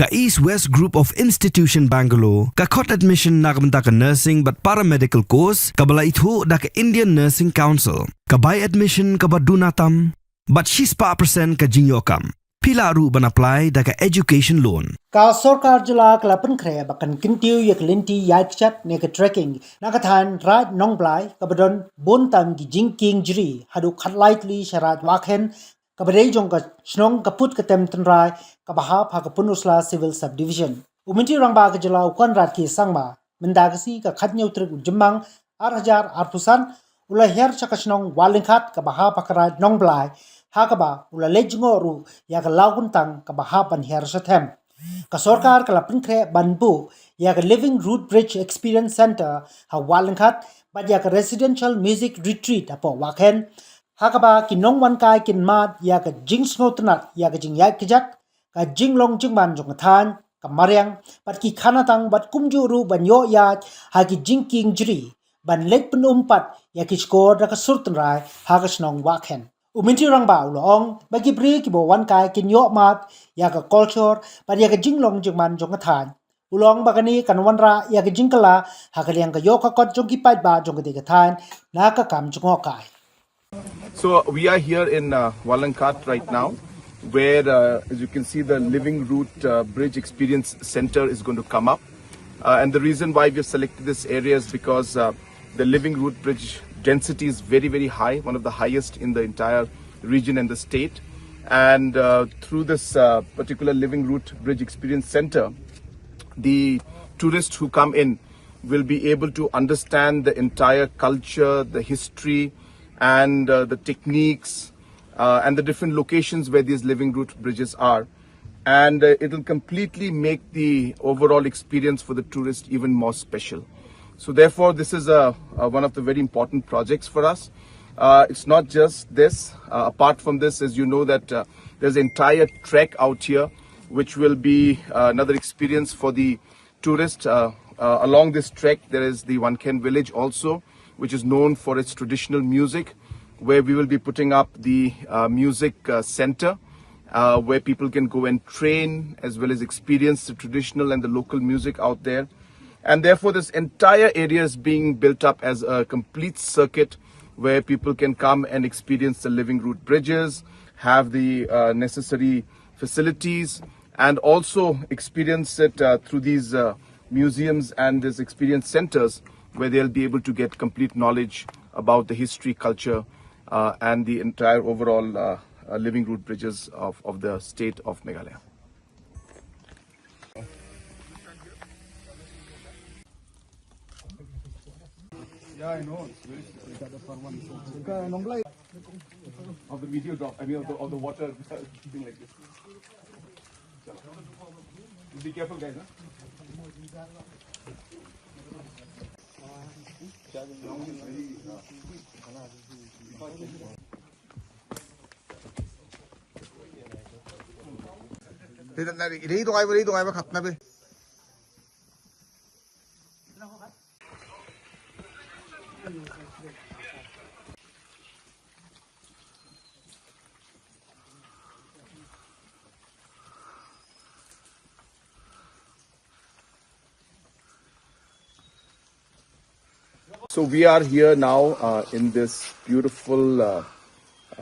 Ka East West Group of Institution Bangalore, ka khot admission na ka nursing but paramedical course, ka bala ithu da ka Indian Nursing Council, ka buy admission ka badunatam, but she's pa percent ka jinyokam. Pila ru ban apply da ka education loan. Ka sorkar jula kalapan kre bakan kintiu yak linti yak chat ne ka trekking nakathan raj nong blai ka badon bontang gi jingking jri hadu khat lightly sharat wakhen ka badai jong ka snong ka put ka tem tanrai ka baha pha ka punusla civil subdivision uminti rangba ka jula ukon rat ki sangma mendagasi ka khat nyutruk jemang 8000 arpusan ula her chakasnong walingkhat ka baha pakara nong blai hakaba ula lejngoru yak lauguntang ka baha pan her sathem ka sorkar kala pinkre banbu yak living root bridge experience center ha walangkhat ba yak residential music retreat apo wakhen hakaba kinong wan kai kin mat yak jingsnotnat yak jing yak kijat ka jinglong jingban jong than ka maryang pat ki khanatang bat kumjuru banyo ya ha ki jingking jri ban let penumpat yak skor da ka surtnrai ha ka snong wakhen uminti rangba ulong bagi bri ki bo wan kai kin yo mat ya ka culture pa ya ka jinglong jingman jong than ulong bagani kan wanra ya ka jingkala ha ka liang ka yo ka kot jong ki pat ba jong ka than na ka kam jong kai. So we are here in Walangkat right now, where as you can see the Living Root Bridge Experience Center is going to come up, and the reason why we have selected this area is because the Living Root Bridge density is very high, one of the highest in the entire region and the state. And through this particular Living Root Bridge Experience Center, the tourists who come in will be able to understand the entire culture, the history, and the techniques and the different locations where these Living Root bridges are. And it will completely make the overall experience for the tourist even more special. So therefore, this is one of the very important projects for us. It's not just this. Apart from this, as you know, that there's an entire trek out here, which will be another experience for the tourist. Along this trek, there is the Wanken village also, which is known for its traditional music, where we will be putting up the music center, where people can go and train as well as experience the traditional and the local music out there. And therefore, this entire area is being built up as a complete circuit where people can come and experience the Living Root bridges, have the necessary facilities, and also experience it through these museums and these experience centers, where they'll be able to get complete knowledge about the history, culture, and the entire overall Living Root bridges of the state of Meghalaya. Yeah, I know. It's very of the video drop, I mean of the water thing like this. Be careful, guys. So we are here now in this beautiful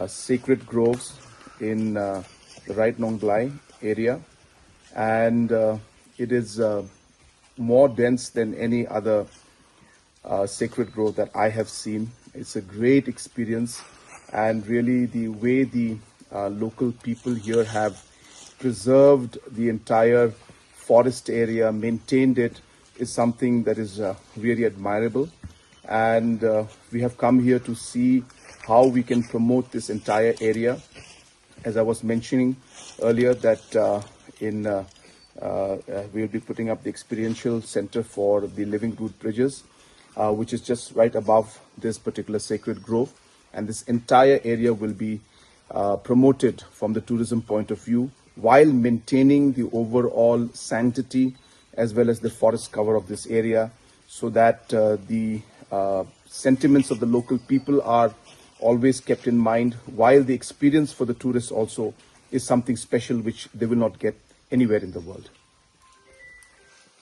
sacred groves in the Right Nong Blai area, and it is more dense than any other sacred grove that I have seen. It's a great experience, and really the way the local people here have preserved the entire forest area, maintained it, is something that is really admirable. And we have come here to see how we can promote this entire area. As I was mentioning earlier, that we'll be putting up the experiential center for the Living Root bridges, which is just right above this particular sacred grove. And this entire area will be promoted from the tourism point of view, while maintaining the overall sanctity as well as the forest cover of this area, so that the sentiments of the local people are always kept in mind, while the experience for the tourists also is something special which they will not get anywhere in the world.